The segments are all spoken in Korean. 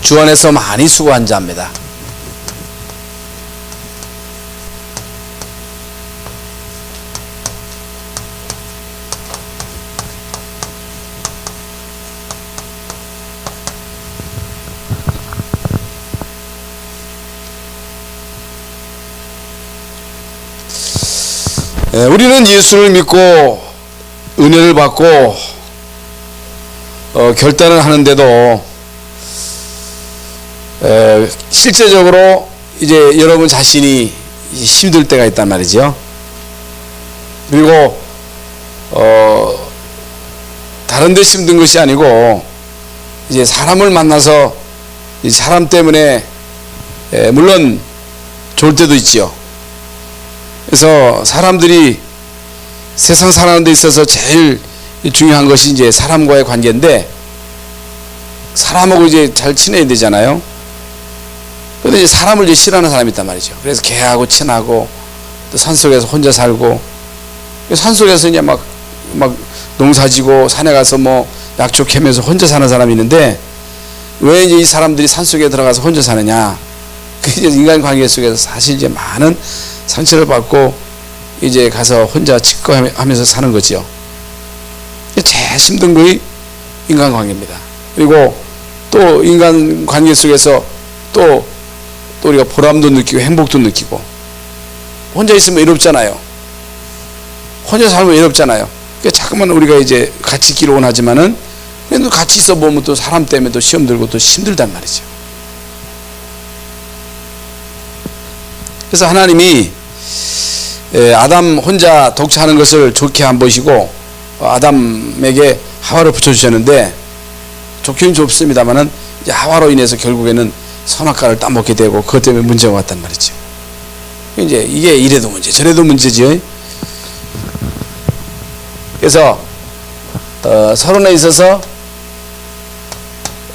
주 안에서 많이 수고한 자입니다. 우리는 예수를 믿고 은혜를 받고 결단을 하는데도 실제적으로 이제 여러분 자신이 힘들 때가 있단 말이죠. 그리고 다른 데 힘든 것이 아니고 이제 사람을 만나서 이 사람 때문에 물론 좋을 때도 있지요. 그래서 사람들이 세상 사는 데 있어서 제일 중요한 것이 이제 사람과의 관계인데, 사람하고 이제 잘 지내야 되잖아요. 그런데 이제 사람을 이제 싫어하는 사람이 있단 말이죠. 그래서 개하고 친하고 또 산속에서 혼자 살고, 산속에서 이제 막 농사지고 산에 가서 뭐 약초 캐면서 혼자 사는 사람이 있는데, 왜 이제 이 사람들이 산속에 들어가서 혼자 사느냐? 그 이제 인간 관계 속에서 사실 이제 많은 상처를 받고 이제 가서 혼자 치과하면서 사는 거지요. 제일 힘든 거이 인간 관계입니다. 그리고 또 인간 관계 속에서 또 우리가 보람도 느끼고 행복도 느끼고, 혼자 있으면 외롭잖아요. 혼자 살면 외롭잖아요. 그러니까 자꾸만 우리가 이제 같이 있기를 원하지만은, 그래도 같이 있어 보면 또 사람 때문에 또 시험 들고 또 힘들단 말이죠. 그래서 하나님이 아담 혼자 독차하는 것을 좋게 안 보시고 아담에게 하와를 붙여주셨는데, 좋기는 좋습니다만은 이제 하와로 인해서 결국에는 선악과를 따먹게 되고 그것 때문에 문제가 왔단 말이죠. 이제 이게 이래도 문제 저래도 문제지요. 그래서 서론에 있어서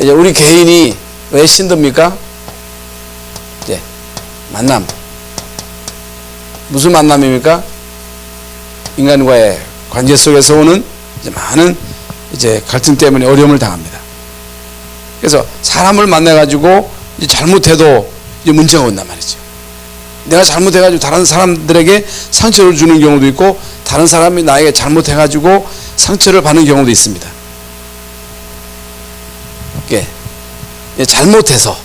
이제 우리 개인이 왜 힘듭니까? 이제 만남. 무슨 만남입니까? 인간과의 관계 속에서 오는 이제 많은 이제 갈등 때문에 어려움을 당합니다. 그래서 사람을 만나가지고 이제 잘못해도 이제 문제가 온단 말이죠. 내가 잘못해가지고 다른 사람들에게 상처를 주는 경우도 있고, 다른 사람이 나에게 잘못해가지고 상처를 받는 경우도 있습니다. 이게 잘못해서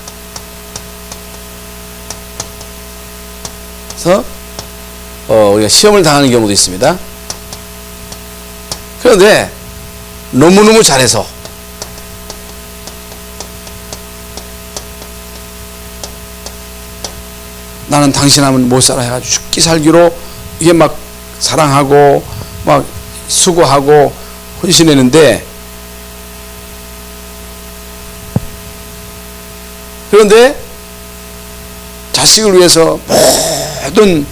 우리가 시험을 당하는 경우도 있습니다. 그런데 너무너무 잘해서 나는 당신 하면 못 살아 해가지고 죽기 살기로 이게 막 사랑하고 막 수고하고 헌신했는데, 그런데 자식을 위해서 모든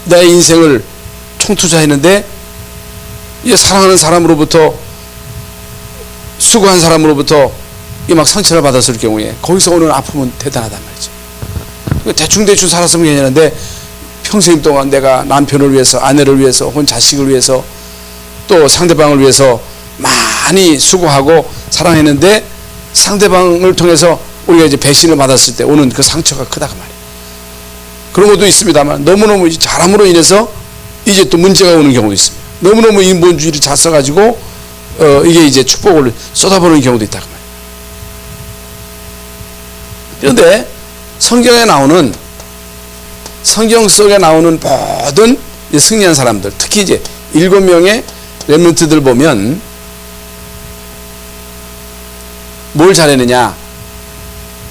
내 인생을 총투자했는데, 이 사랑하는 사람으로부터, 수고한 사람으로부터 이 막 상처를 받았을 경우에 거기서 오는 아픔은 대단하단 말이죠. 대충 살았으면 괜찮은데, 평생 동안 내가 남편을 위해서, 아내를 위해서, 혹은 자식을 위해서, 또 상대방을 위해서 많이 수고하고 사랑했는데, 상대방을 통해서 우리가 이제 배신을 받았을 때 오는 그 상처가 크다 그 말이에요. 그런 것도 있습니다만, 너무너무 잘함으로 인해서 이제 또 문제가 오는 경우도 있습니다. 너무너무 인본주의를 잘 써가지고 이게 이제 축복을 쏟아부는 경우도 있다 그 말이에요. 그런데 성경 속에 나오는 모든 승리한 사람들, 특히 이제 7명의 렘넌트들 보면 뭘 잘했느냐?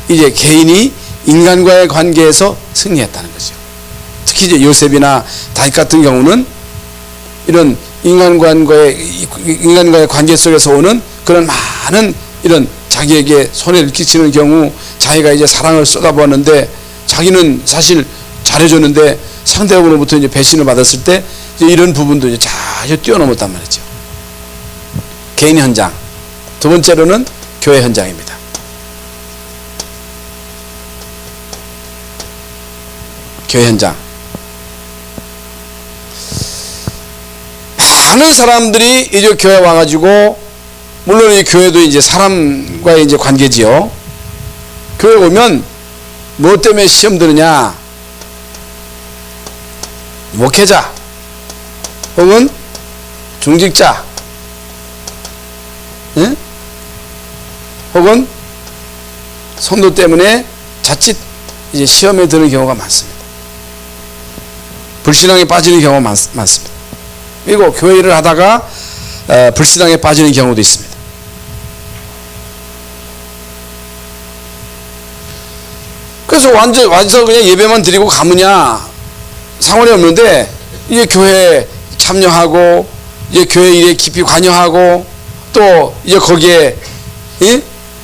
이제 개인이 인간과의 관계에서 승리했다는 거죠. 특히 이제 요셉이나 다윗 같은 경우는 이런 인간과의 관계 속에서 오는 그런 많은 이런 자기에게 손해를 끼치는 경우, 자기가 이제 사랑을 쏟아부었는데 자기는 사실 잘해줬는데 상대방으로부터 이제 배신을 받았을 때 이제 이런 부분도 이제 잘 뛰어넘었단 말이죠. 개인 현장. 두 번째로는 교회 현장입니다. 교회 현장. 많은 사람들이 이제 교회 와가지고 물론 이 교회도 이제 사람과의 이제 관계지요. 교회 오면 뭐 때문에 시험 들으냐? 목회자 혹은 중직자, 예? 혹은 성도 때문에 자칫 이제 시험에 드는 경우가 많습니다. 불신앙에 빠지는 경우가 많습니다. 그리고 교회 일을 하다가 불신앙에 빠지는 경우도 있습니다. 그래서 와서 그냥 예배만 드리고 가느냐 상관이 없는데, 이제 교회에 참여하고 이제 교회 일에 깊이 관여하고 또 이제 거기에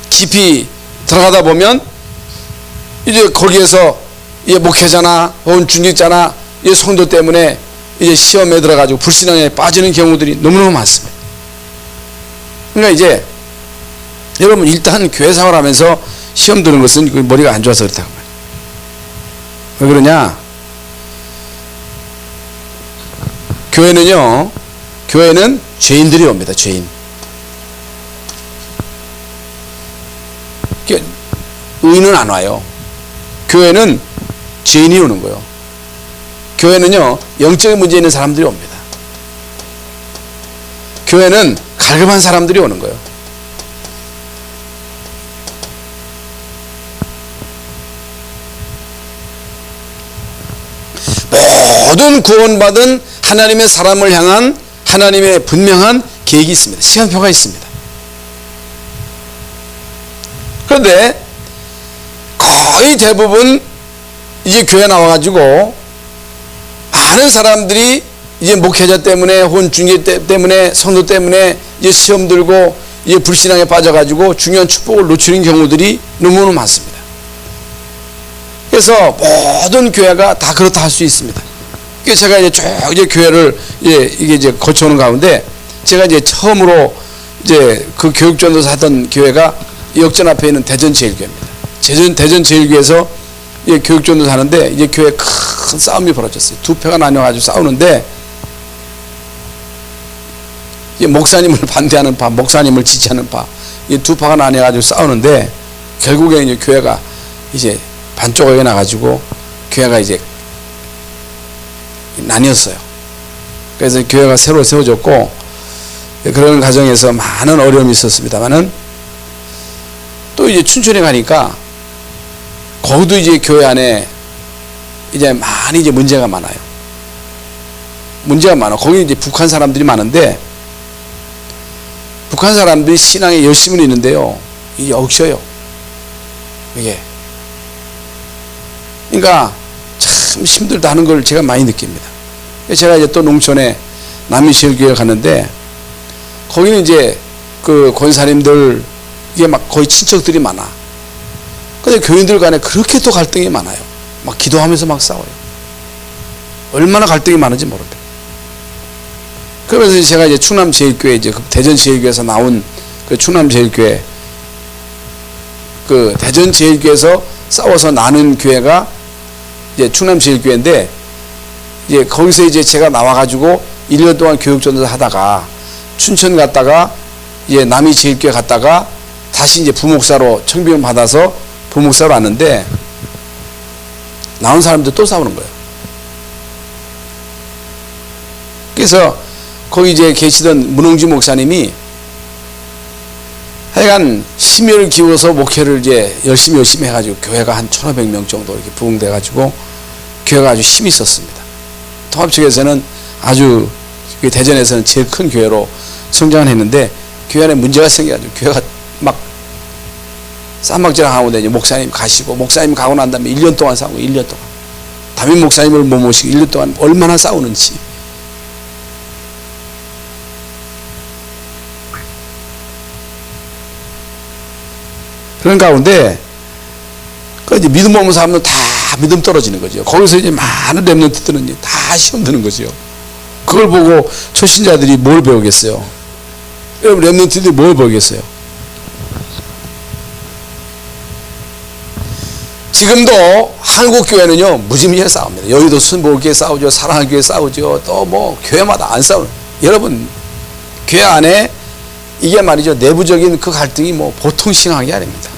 깊이 들어가다 보면 이제 거기에서 이제 목회자나 혹은 중직자나 이 성도 때문에 이제 시험에 들어가지고 불신앙에 빠지는 경우들이 너무너무 많습니다. 그러니까 이제 여러분, 일단 교회 생활하면서 시험 드는 것은 머리가 안 좋아서 그렇다고 말이에요. 왜 그러냐? 교회는 죄인들이 옵니다. 죄인. 의인은 안 와요. 교회는 죄인이 오는 거예요. 교회는요, 영적인 문제 있는 사람들이 옵니다. 교회는 갈급한 사람들이 오는 거예요. 모든 구원받은 하나님의 사람을 향한 하나님의 분명한 계획이 있습니다. 시간표가 있습니다. 그런데 거의 대부분 이제 교회 나와가지고 많은 사람들이 이제 목회자 때문에 혹은 중계 때문에 성도 때문에 이제 시험 들고 이제 불신앙에 빠져가지고 중요한 축복을 놓치는 경우들이 너무너무 많습니다. 그래서 모든 교회가 다 그렇다 할 수 있습니다. 제가 이제 쭉 이제 교회를 이게 이제 거쳐오는 가운데, 제가 이제 처음으로 이제 그 교육전도사 하던 교회가 역전 앞에 있는 대전제일교회입니다. 대전제일교회에서 교육전도사 하는데 이제 교회에 큰 싸움이 벌어졌어요. 두 패가 나뉘어가지고 싸우는데, 목사님을 반대하는 파, 목사님을 지지하는 파, 이 두 파가 나뉘어가지고 싸우는데, 결국에 이제 교회가 이제 반쪽에 나가지고 교회가 이제 나뉘었어요. 그래서 교회가 새로 세워졌고, 그런 과정에서 많은 어려움이 있었습니다만은, 또 이제 춘천에 가니까 거기도 이제 교회 안에 이제 많이 이제 문제가 많아요. 문제가 많아. 거기 이제 북한 사람들이 많은데, 북한 사람들이 신앙에 열심은 있는데요, 이게 억셔요. 이게. 그러니까 참 힘들다 하는 걸 제가 많이 느낍니다. 제가 이제 또 농촌에 남이시일교회 갔는데, 거기는 이제 그 권사님들, 이게 막 거의 친척들이 많아. 근데 교인들 간에 그렇게 또 갈등이 많아요. 막 기도하면서 막 싸워요. 얼마나 갈등이 많은지 모릅니다. 그러면서 제가 이제 충남제일교회, 이제 대전제일교회에서 나온 그 충남제일교회, 그 대전제일교회에서 싸워서 나는 교회가 이제 충남제일교회인데, 이제 거기서 이제 제가 나와가지고 1년 동안 교육전도사 하다가 춘천 갔다가 이제 남이제일교회 갔다가 다시 이제 부목사로 청빙을 받아서 부목사로 왔는데, 나온 사람들 또 싸우는 거예요. 그래서 거기 이제 계시던 문홍주 목사님이 하여간 심혈을 기울여서 목회를 이제 열심히 해가지고 교회가 한 1,500명 정도 이렇게 부흥돼가지고 교회가 아주 힘이 있었습니다. 통합 측에서는 아주 대전에서는 제일 큰 교회로 성장을 했는데, 교회 안에 문제가 생겨가지고 교회가 막 쌈박질을 하고 이제 목사님 가시고, 목사님 가고 난 다음에 1년 동안 싸우고, 1년 동안 담임 목사님을 못 모시고 1년 동안 얼마나 싸우는지. 그런 가운데 그 이제 믿음 없는 사람은 다 믿음 떨어지는 거죠. 거기서 이제 많은 렘넌트들은 다 시험 드는 거죠. 그걸 보고 초신자들이 뭘 배우겠어요? 여러분, 렘넌트들이 뭘 배우겠어요? 지금도 한국 교회는요 무지무지하게 싸웁니다. 여의도 순복음교회 싸우죠, 사랑교회 싸우죠, 또 뭐 교회마다 안 싸우는. 여러분, 교회 안에 이게 말이죠. 내부적인 그 갈등이 뭐 보통 심한 게 아닙니다.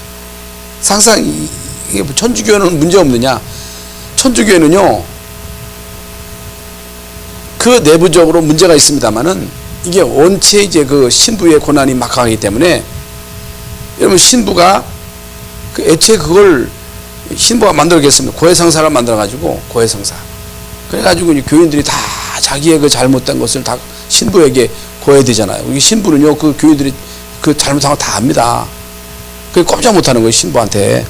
항상 이게 천주교는 문제 없느냐? 천주교회는요, 그 내부적으로 문제가 있습니다만은 이게 원체 이제 그 신부의 고난이 막강하기 때문에 여러분 신부가 그 애초에 그걸 신부가 만들겠습니다. 고해성사를 만들어가지고 고해성사. 그래가지고 이제 교인들이 다 자기의 그 잘못된 것을 다 신부에게 고해야 되잖아요. 이 신부는요, 그 교인들이 그 잘못한 거 다 압니다. 그게 꼼짝 못하는 거예요, 신부한테.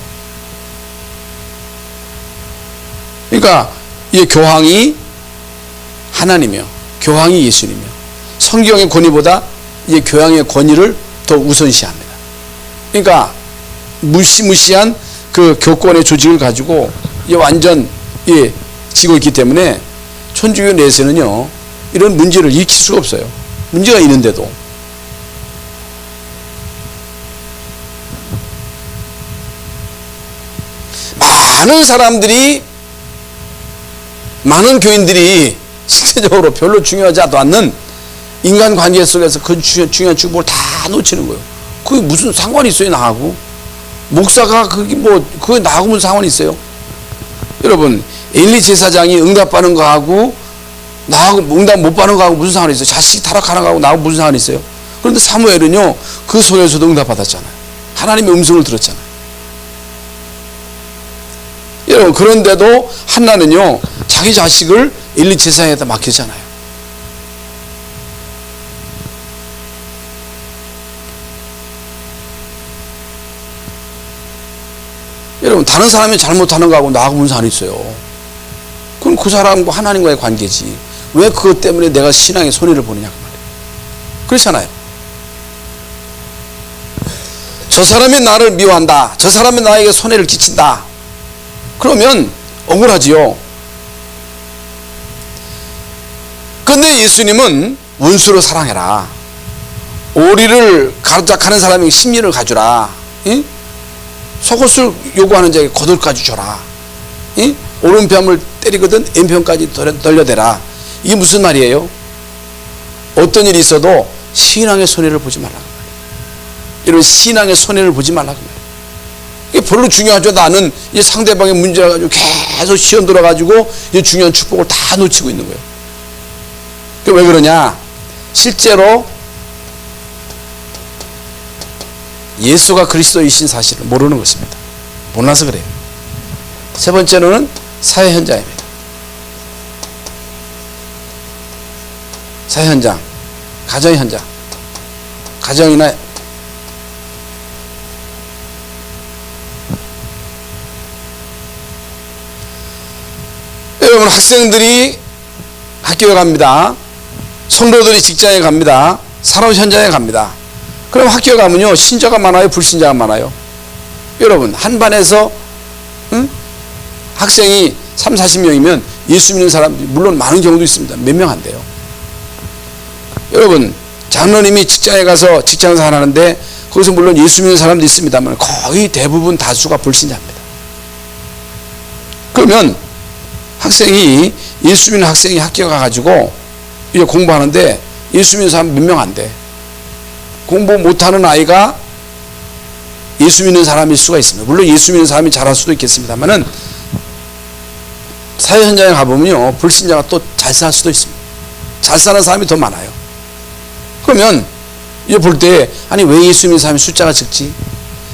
그러니까 이 교황이 하나님이요, 교황이 예수님이요. 성경의 권위보다 이 교황의 권위를 더 우선시합니다. 그러니까 무시무시한 그 교권의 조직을 가지고 이 완전 지고 있기 때문에 천주교 내에서는요, 이런 문제를 일으킬 수가 없어요. 문제가 있는데도. 많은 사람들이, 많은 교인들이 실제적으로 별로 중요하지 않는 인간관계 속에서 그 중요한 축복을 다 놓치는 거예요. 그게 무슨 상관이 있어요, 나하고? 목사가 그게 나하고 무슨 상관이 있어요? 여러분, 엘리 제사장이 응답받는 거하고 나하고 응답 못 받는 거하고 무슨 상관이 있어요? 자식이 타락하는 거하고 나하고 무슨 상관이 있어요? 그런데 사무엘은요, 그 속에서도 응답받았잖아요. 하나님의 음성을 들었잖아요. 여러분, 그런데도 한나는요, 자기 자식을 엘리 제사장에다 맡겼잖아요. 여러분, 다른 사람이 잘못하는 거하고 나하고 무슨 상관이 있어요? 그럼 그 사람과 하나님과의 관계지. 왜 그것 때문에 내가 신앙에 손해를 보느냐 그 말이에요. 그렇잖아요. 저 사람이 나를 미워한다, 저 사람이 나에게 손해를 끼친다, 그러면 억울하지요. 근데 예수님은 원수로 사랑해라, 오리를 가로작하는 사람에게 심리를 가주라, 응? 속옷을 요구하는 자에게 겉옷까지 줘라, 응? 오른편을 때리거든 왼편까지 돌려대라. 이게 무슨 말이에요? 어떤 일이 있어도 신앙의 손해를 보지 말라고 말이에요. 이런 신앙의 손해를 보지 말라고 말이에요. 이게 별로 중요하죠. 나는 이 상대방의 문제를 가지고 계속 시험 들어가지고 이 중요한 축복을 다 놓치고 있는 거예요. 왜 그러냐? 실제로 예수가 그리스도이신 사실을 모르는 것입니다. 몰라서 그래요. 세 번째로는 사회 현장입니다. 사회 현장, 가정 현장, 가정이나 여러분, 학생들이 학교에 갑니다. 성도들이 직장에 갑니다. 산업 현장에 갑니다. 그럼 학교에 가면요, 신자가 많아요, 불신자가 많아요? 여러분, 한 반에서 학생이 3, 40명이면 예수 믿는 사람들이 물론 많은 경우도 있습니다. 몇 명 안 돼요. 여러분, 장로님이 직장에 가서 직장생활 하는데 거기서 물론 예수 믿는 사람도 있습니다만 거의 대부분 다수가 불신자입니다. 그러면 학생이, 예수 믿는 학생이 학교 가가지고 이제 공부하는데 예수 믿는 사람 몇 명 안 돼. 공부 못하는 아이가 예수 믿는 사람일 수가 있습니다. 물론 예수 믿는 사람이 잘할 수도 있겠습니다만은 사회 현장에 가보면요, 불신자가 또 잘 살 수도 있습니다. 잘 사는 사람이 더 많아요. 그러면 이제 볼 때, 아니 왜 예수 믿는 사람이 숫자가 적지?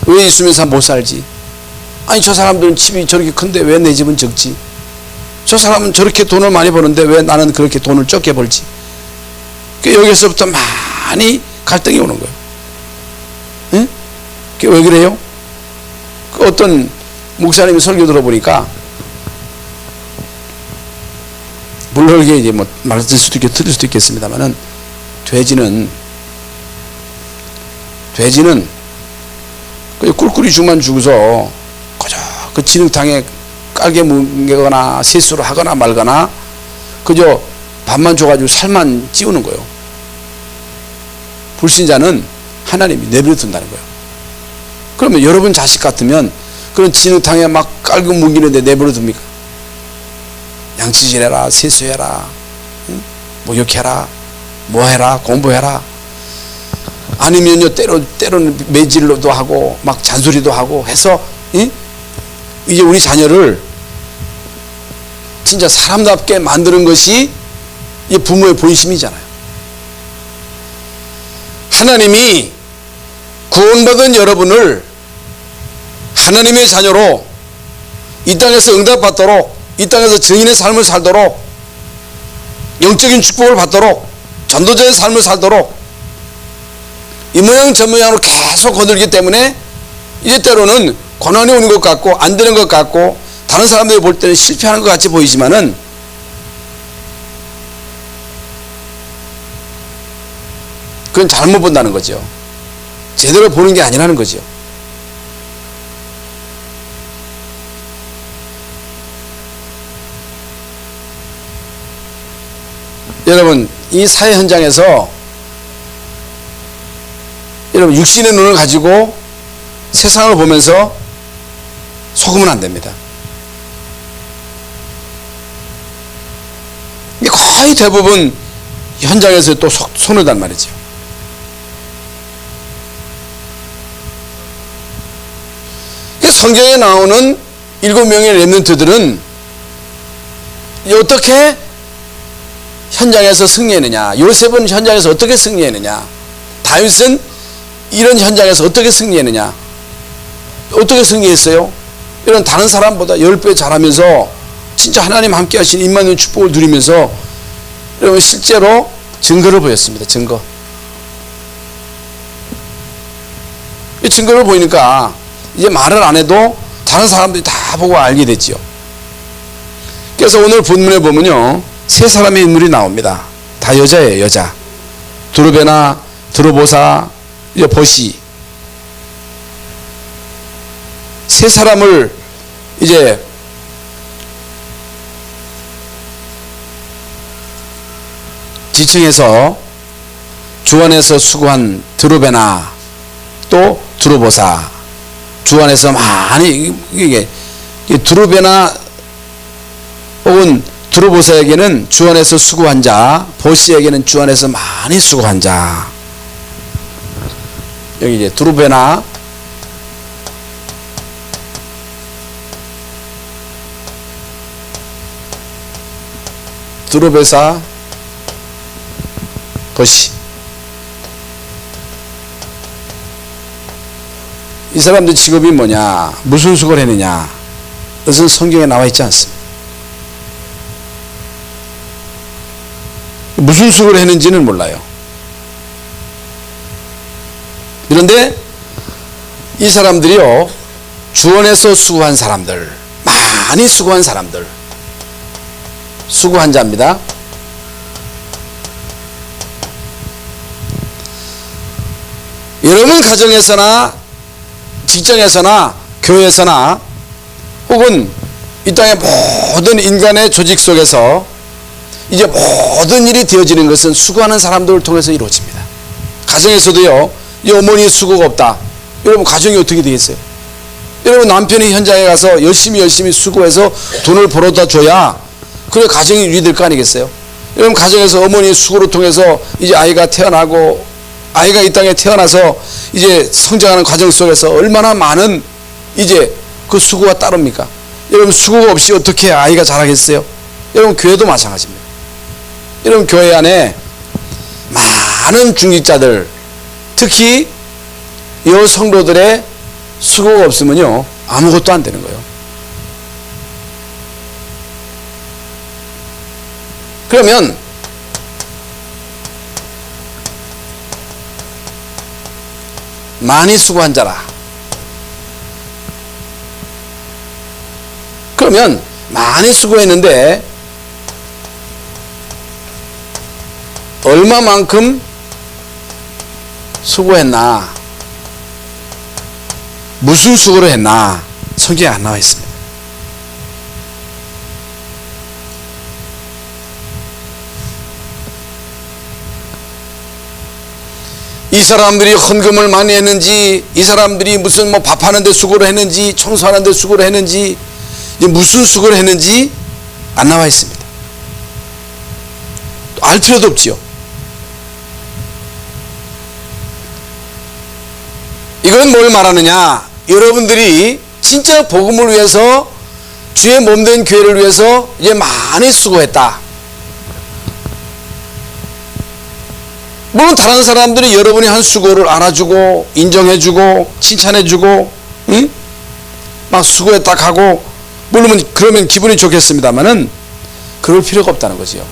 왜 예수 믿는 사람 못 살지? 아니 저 사람들은 집이 저렇게 큰데 왜 내 집은 적지? 저 사람은 저렇게 돈을 많이 버는데 왜 나는 그렇게 돈을 적게 벌지? 여기서부터 많이 갈등이 오는 거예요. 응? 그게 왜 그래요? 그 어떤 목사님이 설교 들어보니까, 물론 이게 이제 뭐 말을 수도 있고 틀릴 수도 있겠습니다만은, 돼지는 그 꿀꿀이 죽만 죽어서 그저 그 진흙탕에 깔게 뭉개거나 세수를 하거나 말거나 그저 밥만 줘가지고 살만 찌우는 거예요. 불신자는 하나님이 내버려 둔다는 거예요. 그러면 여러분 자식 같으면 그런 진흙탕에 막 깔고 뭉기는데 내버려 둡니까? 양치질해라, 세수해라, 목욕해라, 뭐해라, 공부해라. 아니면요 때로는 매질로도 하고 막 잔소리도 하고 해서 이제 우리 자녀를 진짜 사람답게 만드는 것이 이 부모의 본심이잖아요. 하나님이 구원받은 여러분을 하나님의 자녀로 이 땅에서 응답받도록, 이 땅에서 증인의 삶을 살도록, 영적인 축복을 받도록, 전도자의 삶을 살도록 이 모양 저 모양으로 계속 거들기 때문에 이제 때로는 고난이 오는 것 같고 안 되는 것 같고 다른 사람들이 볼 때는 실패하는 것 같이 보이지만은 그건 잘못 본다는 거죠. 제대로 보는 게 아니라는 거죠. 여러분, 이 사회 현장에서 여러분 육신의 눈을 가지고 세상을 보면서 속으면 안 됩니다. 거의 대부분 현장에서 또 손을 단 말이죠. 성경에 나오는 7명의 렘넌트들은 어떻게 현장에서 승리했느냐, 요셉은 현장에서 어떻게 승리했느냐, 다윗은 이런 현장에서 어떻게 승리했느냐, 어떻게 승리했어요? 이런 다른 사람보다 10배 잘하면서 진짜 하나님 함께 하신 임마누엘 축복을 누리면서 여러분 실제로 증거를 보였습니다. 증거. 이 증거를 보이니까 이제 말을 안 해도 다른 사람들이 다 보고 알게 됐지요. 그래서 오늘 본문에 보면요, 세 사람의 인물이 나옵니다. 다 여자예요. 여자. 두르베나, 드로보사, 보시. 세 사람을 이제 지칭해서 주 안에서 수고한 드로베나, 또 드로보사. 주 안에서 많이 이게 드로베나 혹은 드로보사에게는 주 안에서 수고한 자, 보시에게는 주 안에서 많이 수고한 자. 여기 이제 드로베나, 드로베사, 보시. 이 사람들 직업이 뭐냐, 무슨 수고를 했느냐, 그것은 성경에 나와 있지 않습니다. 무슨 수고를 했는지는 몰라요. 그런데 이 사람들이요, 주원에서 수고한 사람들, 많이 수고한 사람들, 수고한 자입니다. 여러분 가정에서나 직장에서나 교회에서나 혹은 이 땅의 모든 인간의 조직 속에서 이제 모든 일이 되어지는 것은 수고하는 사람들을 통해서 이루어집니다. 가정에서도요, 이 어머니의 수고가 없다. 여러분 가정이 어떻게 되겠어요? 여러분 남편이 현장에 가서 열심히 수고해서 돈을 벌어다 줘야 그래 가정이 유지될 거 아니겠어요? 여러분 가정에서 어머니의 수고를 통해서 이제 아이가 태어나고 아이가 이 땅에 태어나서 이제 성장하는 과정 속에서 얼마나 많은 이제 그 수고가 따릅니까? 여러분 수고가 없이 어떻게 아이가 자라겠어요? 여러분 교회도 마찬가지입니다. 여러분 교회 안에 많은 중직자들, 특히 이 성도들의 수고가 없으면요 아무것도 안 되는 거예요. 그러면 많이 수고한 자라. 그러면 많이 수고했는데 얼마만큼 수고했나, 무슨 수고를 했나 성경에 안 나와 있습니다. 이 사람들이 헌금을 많이 했는지, 이 사람들이 무슨 뭐 밥하는데 수고를 했는지, 청소하는데 수고를 했는지, 무슨 수고를 했는지 안 나와 있습니다. 알 필요도 없지요. 이건 뭘 말하느냐? 여러분들이 진짜 복음을 위해서, 주의 몸된 교회를 위해서 이제 많이 수고했다. 물론 다른 사람들이 여러분이 한 수고를 알아주고 인정해주고 칭찬해주고 응? 막 수고했다 하고 물론 그러면 기분이 좋겠습니다만은 그럴 필요가 없다는 거지요.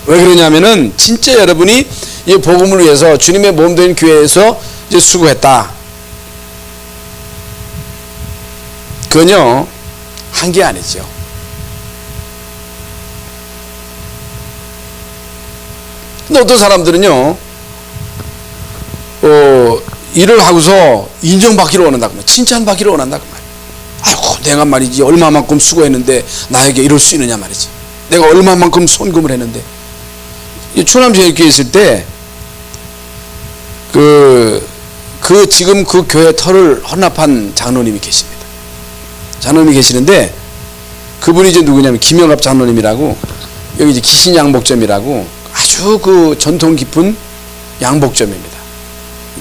왜 그러냐면은 진짜 여러분이 이 복음을 위해서 주님의 몸된 교회에서 이제 수고했다. 그건요 한 게 아니죠. 근데 어떤 사람들은요 일을 하고서 인정받기를 원한다고 말이야. 칭찬받기를 원한다고 말이야. 아이고 내가 말이지 얼마만큼 수고했는데 나에게 이럴 수 있느냐 말이지. 내가 얼마만큼 헌금을 했는데. 추남제일교회 있을 때 지금 그 교회 터를 헌납한 장로님이 계십니다. 장로님이 계시는데 그분이 이제 누구냐면 김영갑 장로님이라고, 여기 이제 기신 양복점이라고 아주 그 전통 깊은 양복점입니다.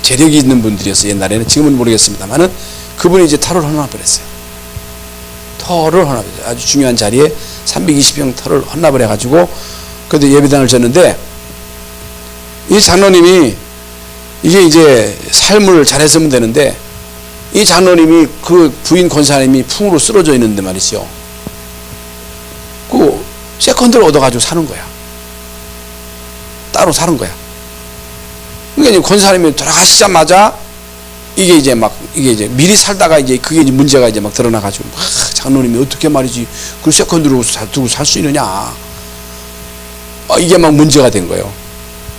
재력이 있는 분들이었어요. 옛날에는. 지금은 모르겠습니다만은 그분이 이제 터를 헌납을 했어요. 터를 헌납했어요. 아주 중요한 자리에 320평 터를 헌납을 해가지고 그때 예배당을 졌는데, 이 장로님이 이게 이제 삶을 잘했으면 되는데, 이 장로님이 그 부인 권사님이 풍으로 쓰러져 있는데 말이죠. 그 세컨드를 얻어가지고 사는 거야. 따로 사는 거야. 그러니까 이제 권사님이 돌아가시자마자 이게 이제 미리 살다가 이제 그게 이제 문제가 이제 막 드러나가지고 장로님이 어떻게 말이지 그 세컨드로 두고 살 수 있느냐. 이게 막 문제가 된 거예요.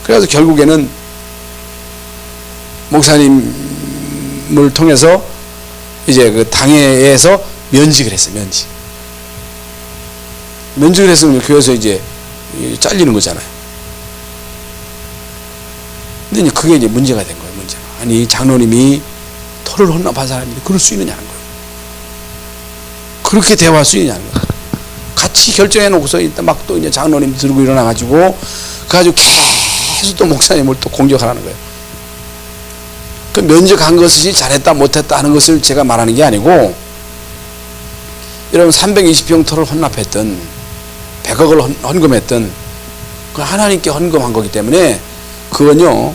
그래서 결국에는 목사님을 통해서 이제 그 당회에서 면직을 했어요. 면직을 했으면 교회에서 이제 잘리는 거잖아요. 근데 이제 그게 이제 문제가 된 거예요. 문제가. 아니 장로님이 터를 헌납한 사람인데 그럴 수 있느냐는 거예요. 그렇게 대화할 수 있느냐는 거예요. 같이 결정해 놓고서 막 또 이제 장로님 들고 일어나가지고 그래가지고 계속 또 목사님을 또 공격하라는 거예요. 그 면직한 것이 잘했다 못했다 하는 것을 제가 말하는 게 아니고, 여러분 320평 터를 헌납했던 100억을 헌금했던 그 하나님께 헌금한 거기 때문에 그건요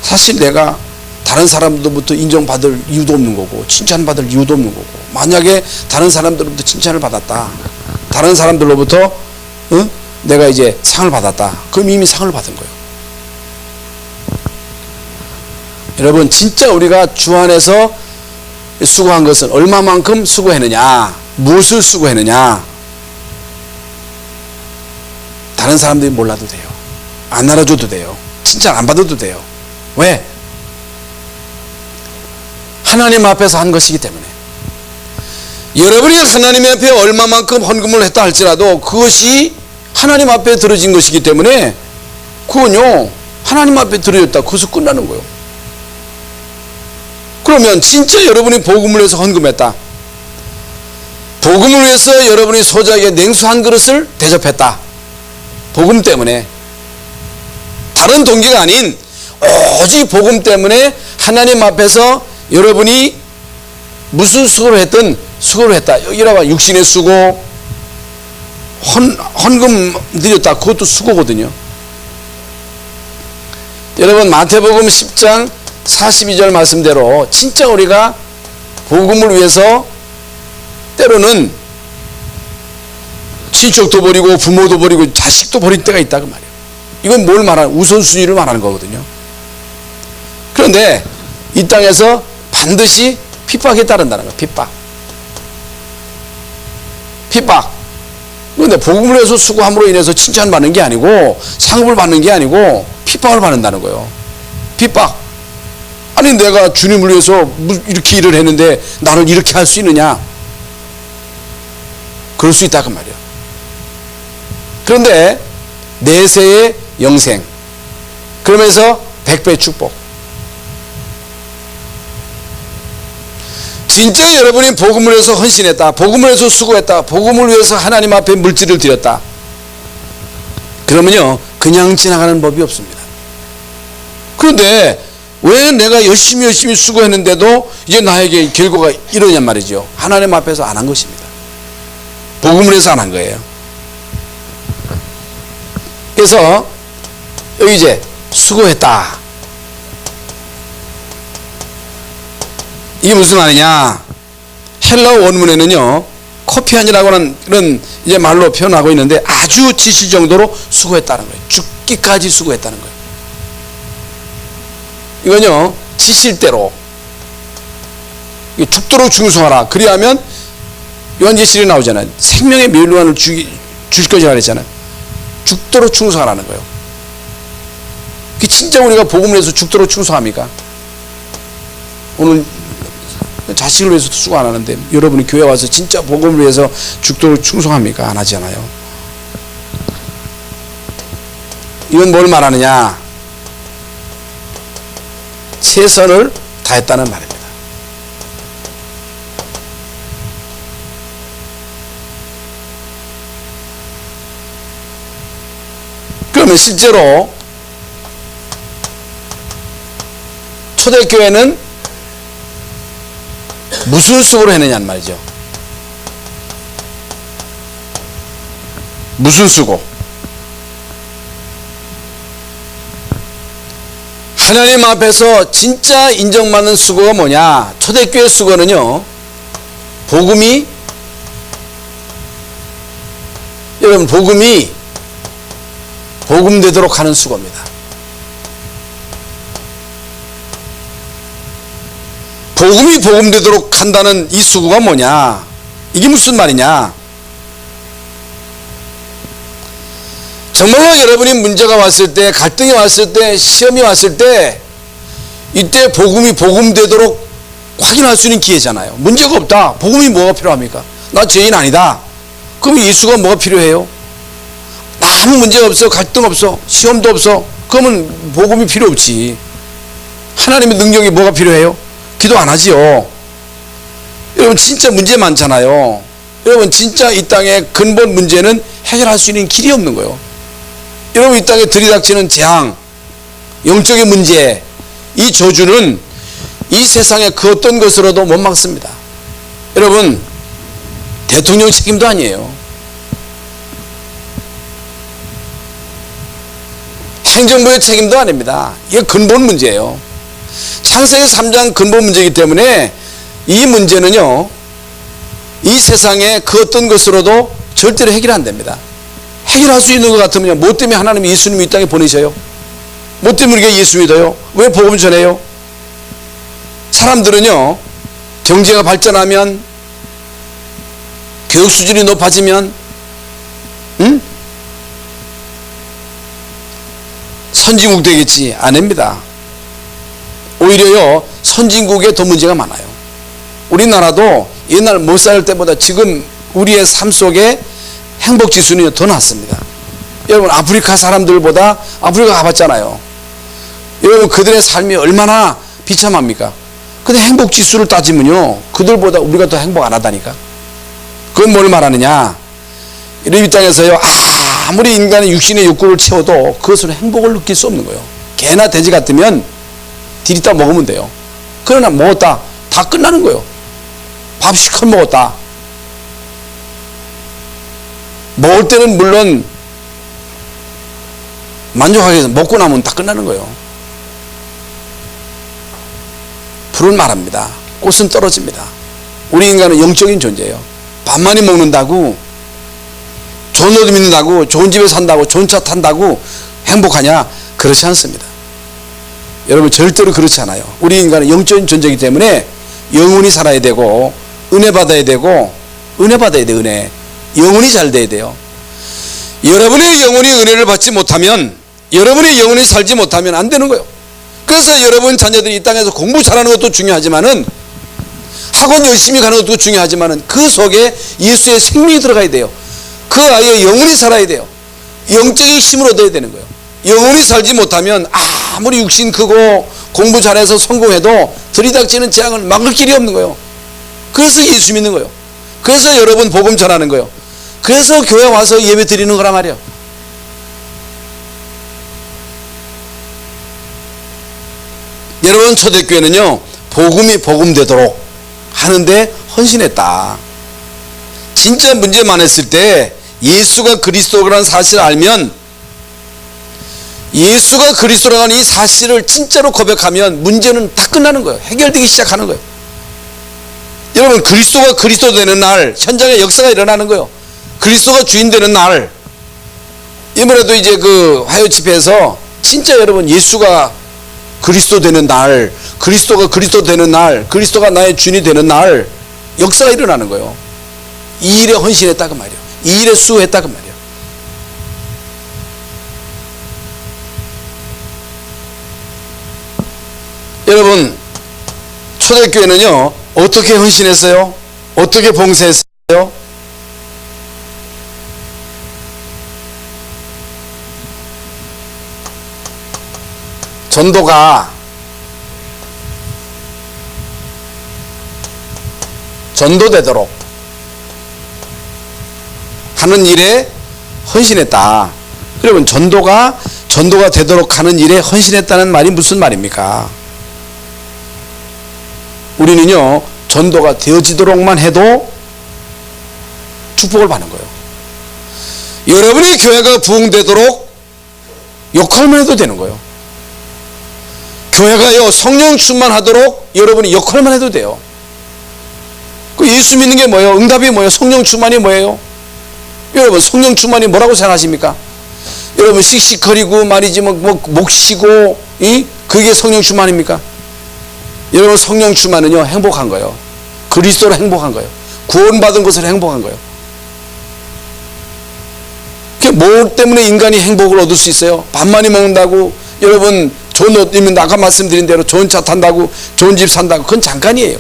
사실 내가 다른 사람들로부터 인정받을 이유도 없는 거고 칭찬받을 이유도 없는 거고, 만약에 다른 사람들로부터 칭찬을 받았다, 다른 사람들로부터 내가 이제 상을 받았다, 그럼 이미 상을 받은 거예요. 여러분 진짜 우리가 주 안에서 수고한 것은 얼마만큼 수고했느냐, 무엇을 수고했느냐, 다른 사람들이 몰라도 돼요. 안 알아줘도 돼요. 칭찬 안 받아도 돼요. 왜? 하나님 앞에서 한 것이기 때문에. 여러분이 하나님 앞에 얼마만큼 헌금을 했다 할지라도 그것이 하나님 앞에 들어진 것이기 때문에 그건요 하나님 앞에 들어졌다, 그것은 끝나는 거예요. 그러면 진짜 여러분이 복음을 위해서 헌금했다, 복음을 위해서 여러분이 소자에게 냉수 한 그릇을 대접했다, 복음 때문에, 다른 동기가 아닌 오직 복음 때문에 하나님 앞에서 여러분이 무슨 수고를 했든 수고를 했다. 여기라고 육신의 수고, 헌금 드렸다, 그것도 수고거든요. 여러분 마태복음 10장 42절 말씀대로 진짜 우리가 복음을 위해서 때로는 친척도 버리고 부모도 버리고 자식도 버릴 때가 있다 그 말이에요. 이건 뭘 말하는, 우선순위를 말하는 거거든요. 그런데 이 땅에서 반드시 핍박에 따른다는 거예요. 핍박. 그런데 복음을 위해서 수고함으로 인해서 칭찬받는 게 아니고 상급을 받는 게 아니고 핍박을 받는다는 거예요. 핍박. 아니 내가 주님을 위해서 이렇게 일을 했는데 나를 이렇게 할 수 있느냐, 그럴 수 있다 그 말이에요. 그런데 내세의 영생, 그러면서 100배 축복. 진짜 여러분이 복음을 위해서 헌신했다, 복음을 위해서 수고했다, 복음을 위해서 하나님 앞에 물질을 드렸다, 그러면요 그냥 지나가는 법이 없습니다. 그런데 왜 내가 열심히 수고했는데도 이제 나에게 결과가 이러냔 말이죠. 하나님 앞에서 안 한 것입니다. 복음을 해서 안 한 거예요. 그래서 여기 이제 수고했다. 이게 무슨 말이냐? 헬라어 원문에는요, 코피안이라고 하는 이제 말로 표현하고 있는데 아주 지칠 정도로 수고했다는 거예요. 죽기까지 수고했다는 거예요. 이건요, 지칠 대로 죽도록 충성하라. 그리하면 요한계시록에 나오잖아요. 생명의 멸류관을 줄 것이라 그랬잖아요. 죽도록 충성하라는 거예요. 진짜 우리가 복음을 해서 죽도록 충성합니까? 오늘 자식을 위해서도 수고 안 하는데 여러분이 교회 와서 진짜 복음을 위해서 죽도록 충성합니까? 안 하잖아요. 이건 뭘 말하느냐? 최선을 다했다는 말입니다. 그러면 실제로 초대교회는 무슨 수고를 했느냐는 말이죠. 무슨 수고? 하나님 앞에서 진짜 인정받는 수고가 뭐냐? 초대교회 수고는요, 여러분 복음이 복음되도록 하는 수고입니다. 복음이 복음되도록 한다는 이 수고가 뭐냐? 이게 무슨 말이냐? 정말로 여러분이 문제가 왔을 때, 갈등이 왔을 때, 시험이 왔을 때, 이때 복음이 복음되도록 확인할 수 있는 기회잖아요. 문제가 없다. 복음이 뭐가 필요합니까? 나 죄인 아니다. 그럼 예수가 뭐가 필요해요? 아무 문제가 없어. 갈등 없어. 시험도 없어. 그러면 복음이 필요 없지. 하나님의 능력이 뭐가 필요해요? 기도 안 하지요. 여러분 진짜 문제 많잖아요. 여러분 진짜 이 땅의 근본 문제는 해결할 수 있는 길이 없는 거예요. 여러분 이 땅에 들이닥치는 재앙, 영적인 문제, 이 저주는 이 세상의 그 어떤 것으로도 못 막습니다. 여러분 대통령 책임도 아니에요. 행정부의 책임도 아닙니다. 이게 근본 문제예요. 창세기 3장 근본 문제이기 때문에 이 문제는요, 이 세상의 그 어떤 것으로도 절대로 해결 안 됩니다. 해결할 수 있는 것 같으면 뭐 때문에 하나님이 예수님을 이 땅에 보내셔요? 뭐 때문에 우리가 예수 믿어요? 왜 복음 전해요? 사람들은요, 경제가 발전하면, 교육 수준이 높아지면, 선진국 되겠지. 아닙니다. 오히려요, 선진국에 더 문제가 많아요. 우리나라도 옛날 못 살 때보다 지금 우리의 삶 속에 행복 지수는 더 낮습니다. 여러분 아프리카 사람들보다, 아프리카 가봤잖아요. 여러분 그들의 삶이 얼마나 비참합니까? 근데 행복 지수를 따지면요, 그들보다 우리가 더 행복 안 하다니까. 그건 뭘 말하느냐? 이 땅에서요, 아무리 인간의 육신의 욕구를 채워도 그것으로 행복을 느낄 수 없는 거예요. 개나 돼지 같으면 디리다 먹으면 돼요. 그러나 먹었다, 다 끝나는 거예요. 밥 시컷 먹었다. 먹을 때는 물론 만족하게 해서 먹고 나면 다 끝나는 거예요. 불은 말합니다. 꽃은 떨어집니다. 우리 인간은 영적인 존재예요. 밥 많이 먹는다고, 좋은 옷 입는다고, 좋은 집에 산다고, 좋은 차 탄다고 행복하냐? 그렇지 않습니다. 여러분 절대로 그렇지 않아요. 우리 인간은 영적인 존재이기 때문에 영원히 살아야 되고, 은혜 받아야 되고, 은혜 받아야 돼. 은혜. 영혼이 잘 돼야 돼요. 여러분의 영혼이 은혜를 받지 못하면, 여러분의 영혼이 살지 못하면 안 되는 거예요. 그래서 여러분 자녀들이 이 땅에서 공부 잘하는 것도 중요하지만은, 학원 열심히 가는 것도 중요하지만은, 그 속에 예수의 생명이 들어가야 돼요. 그 아이의 영혼이 살아야 돼요. 영적인 힘을 얻어야 되는 거예요. 영혼이 살지 못하면 아무리 육신 크고 공부 잘해서 성공해도 들이닥치는 재앙을 막을 길이 없는 거예요. 그래서 예수 믿는 거예요. 그래서 여러분 복음 전하는 거예요. 그래서 교회 와서 예배 드리는 거란 말이에요. 여러분, 초대교회는요, 복음이 복음되도록 하는데 헌신했다. 진짜 문제만 했을 때 예수가 그리스도라는 사실을 알면, 예수가 그리스도라는 이 사실을 진짜로 고백하면 문제는 다 끝나는 거예요. 해결되기 시작하는 거예요. 여러분, 그리스도가 그리스도 되는 날 현장에 역사가 일어나는 거예요. 그리스도가 주인 되는 날, 이번에도 이제 그 화요 집회에서 진짜 여러분 예수가 그리스도 되는 날, 그리스도가 그리스도 되는 날, 그리스도가 나의 주인이 되는 날 역사가 일어나는 거예요. 이 일에 헌신했다 그 말이에요. 이 일에 수고했다 그 말이에요. 여러분, 초대교회는요 어떻게 헌신했어요? 어떻게 봉사했어요? 전도되도록 하는 일에 헌신했다. 여러분, 전도가 되도록 하는 일에 헌신했다는 말이 무슨 말입니까? 우리는요 전도가 되어지도록만 해도 축복을 받는 거예요. 여러분이 교회가 부흥되도록 역할만 해도 되는 거예요. 교회가요 성령 충만하도록 여러분이 역할만 해도 돼요. 그 예수 믿는 게 뭐예요? 응답이 뭐예요? 성령 충만이 뭐예요? 여러분, 성령 충만이 뭐라고 생각하십니까? 여러분, 씩씩거리고 말이지 목 쉬고 그게 성령 충만입니까? 여러분, 성령 충만은요 행복한 거예요. 그리스도로 행복한 거예요. 구원받은 것으로 행복한 거예요. 뭐 때문에 인간이 행복을 얻을 수 있어요? 밥 많이 먹는다고, 여러분 좋은 옷 입는다, 아까 말씀드린 대로 좋은 차 탄다고, 좋은 집 산다고, 그건 잠깐이에요.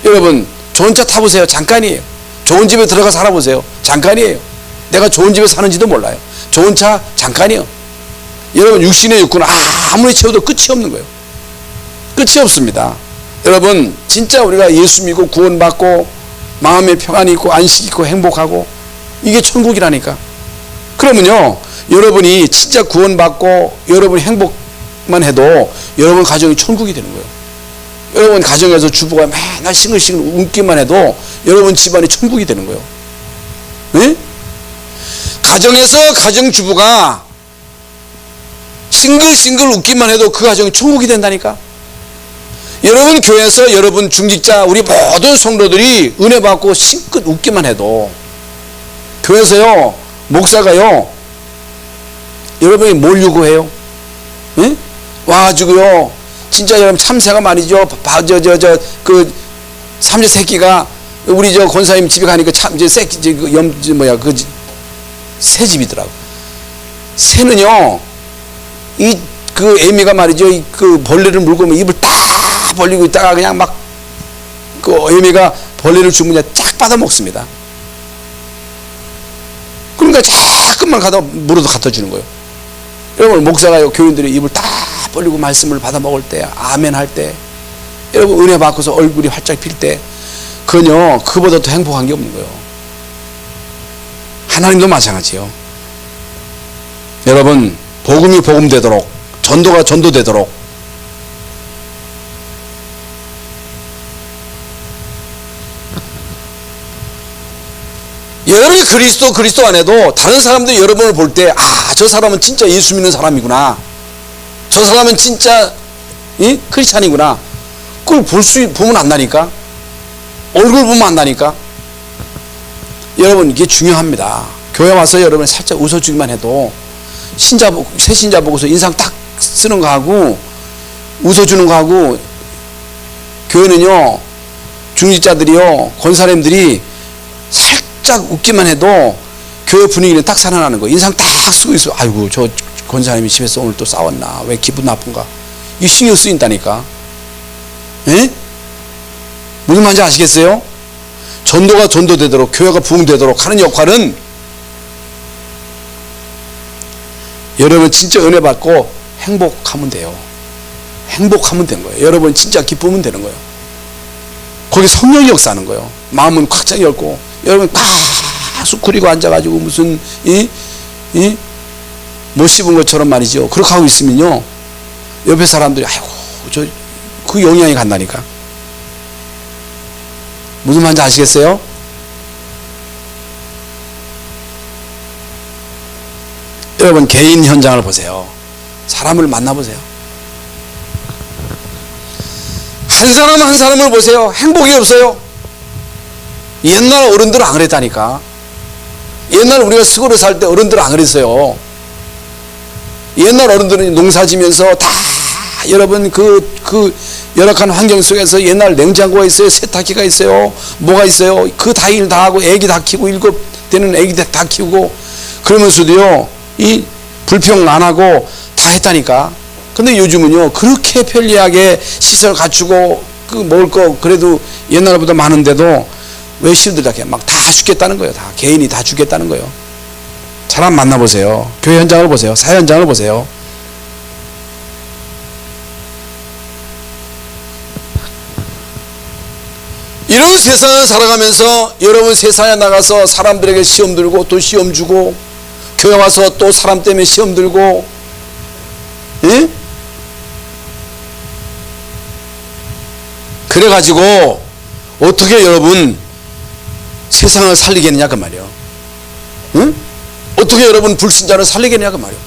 여러분, 좋은 차 타보세요. 잠깐이에요. 좋은 집에 들어가 살아보세요. 잠깐이에요. 내가 좋은 집에 사는지도 몰라요. 좋은 차 잠깐이에요. 여러분, 육신의 욕구는 아무리 채워도 끝이 없는 거예요. 끝이 없습니다. 여러분, 진짜 우리가 예수 믿고 구원받고 마음에 평안이 있고 안식이 있고 행복하고, 이게 천국이라니까. 그러면요 여러분이 진짜 구원받고 여러분이 행복만 해도 여러분 가정이 천국이 되는 거예요. 여러분 가정에서 주부가 맨날 싱글싱글 웃기만 해도 여러분 집안이 천국이 되는 거예요. 네? 가정에서 가정주부가 싱글싱글 웃기만 해도 그 가정이 천국이 된다니까. 여러분 교회에서 여러분 중직자 우리 모든 성도들이 은혜 받고 싱긋 웃기만 해도, 교회에서요 목사가요 여러분이 뭘 요구해요? 응? 와가지고요 진짜 여러분 참새가 말이죠, 그 삼재새끼가 우리 저 권사님 집에 가니까 참 이제 새끼 새집이더라고. 새는요 그 애미가 말이죠 그 벌레를 물고 입을 딱 벌리고 있다가 그냥 막 그 애미가 벌레를 주면 쫙 받아 먹습니다. 그러니까 자꾸만 물어도 갖다 주는 거예요. 여러분, 목사가요 교인들이 입을 딱 벌리고 말씀을 받아 먹을 때, 아멘 할 때, 여러분 은혜 받고서 얼굴이 활짝 필 때, 그건요 그보다 더 행복한 게 없는 거예요. 하나님도 마찬가지예요. 여러분, 복음이 복음되도록, 전도가 전도되도록, 여러분이 그리스도 안에도 다른 사람들이 여러분을 볼 때, 저 사람은 진짜 예수 믿는 사람이구나, 저 사람은 진짜 크리스찬이구나, 그걸 보면 안다니까. 얼굴 보면 안다니까. 여러분, 이게 중요합니다. 교회 와서 여러분 살짝 웃어주기만 해도, 새 신자 보고서 인상 딱 쓰는 거하고 웃어주는 거하고, 교회는요 중직자들이요 권사님들이 살짝 웃기만 해도 교회 분위기는 딱 살아나는 거예요. 인상 딱 쓰고 있어. 아이고, 저 권사님이 집에서 오늘 또 싸웠나, 왜 기분 나쁜가, 이 신경 쓰인다니까. 에? 무슨 말인지 아시겠어요? 전도가 전도되도록, 교회가 부흥되도록 하는 역할은 여러분 진짜 은혜 받고 행복하면 돼요. 행복하면 된 거예요. 여러분 진짜 기쁘면 되는 거예요. 거기 성령이 역사하는 거예요. 마음은 꽉 열고, 여러분 꽉 쑥그리고 앉아가지고 무슨 못 씹은 것처럼 말이죠. 그렇게 하고 있으면요 옆에 사람들이 아이고 그 영향이 간다니까. 무슨 말인지 아시겠어요? 여러분 개인 현장을 보세요. 사람을 만나보세요. 한 사람 한 사람을 보세요. 행복이 없어요. 옛날 어른들은 안 그랬다니까. 옛날 우리가 시골에 살 때 어른들은 안 그랬어요. 옛날 어른들은 농사 지면서 다 여러분 그 열악한 환경 속에서 옛날 냉장고가 있어요. 세탁기가 있어요. 뭐가 있어요. 그 다 일 다 하고 애기 다 키우고 7 되는 애기 다 키우고 그러면서도요 이 불평 안 하고 다 했다니까. 근데 요즘은요 그렇게 편리하게 시설 갖추고 그 먹을 거 그래도 옛날보다 많은데도 왜 힘들다게 막 다 죽겠다는 거예요. 다 개인이 다 죽겠다는 거예요. 사람 만나보세요. 교회 현장을 보세요. 사회 현장을 보세요. 이런 세상을 살아가면서 여러분 세상에 나가서 사람들에게 시험 들고 또 시험 주고 교회 와서 또 사람 때문에 시험 들고 예? 그래가지고 어떻게 여러분 세상을 살리겠느냐 그 말이요. 응? 어떻게 여러분 불신자를 살리겠느냐 그 말이요.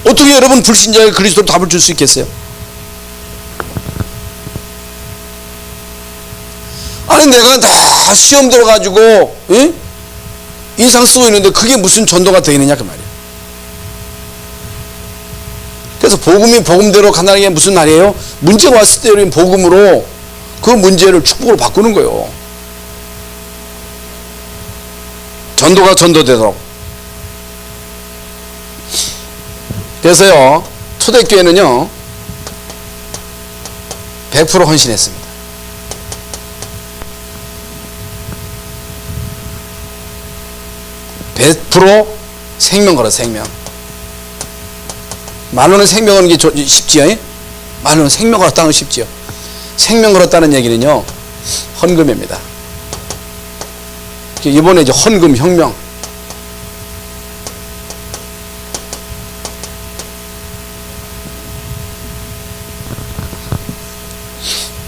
어떻게 여러분 불신자에게 그리스도로 답을 줄 수 있겠어요? 아니 내가 다 시험 들어가지고 응? 인상 쓰고 있는데 그게 무슨 전도가 되느냐 그 말이에요. 그래서 복음이 복음대로 간다는 게 무슨 말이에요? 문제가 왔을 때 우리는 복음으로 그 문제를 축복으로 바꾸는 거예요. 전도가 전도되도록. 그래서요 초대교회는요 100% 헌신했습니다. 100% 생명 걸어 생명. 말로는 생명 거는 게 쉽지요? 말로는 생명 걸었다는 건 쉽지요. 생명 걸었다는 얘기는요 헌금입니다. 이번에 이제 헌금 혁명.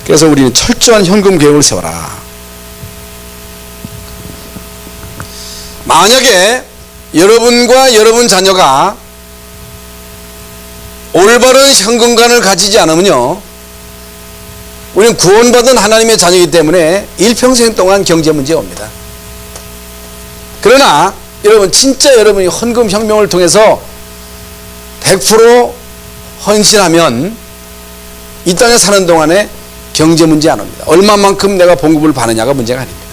그래서 우리는 철저한 현금 계획을 세워라. 만약에 여러분과 여러분 자녀가 올바른 현금관을 가지지 않으면요 우리는 구원받은 하나님의 자녀이기 때문에 일평생 동안 경제 문제가 옵니다. 그러나 여러분 진짜 여러분이 헌금 혁명을 통해서 100% 헌신하면 이 땅에 사는 동안에 경제 문제 안 옵니다. 얼마만큼 내가 봉급을 받느냐가 문제가 아닙니다.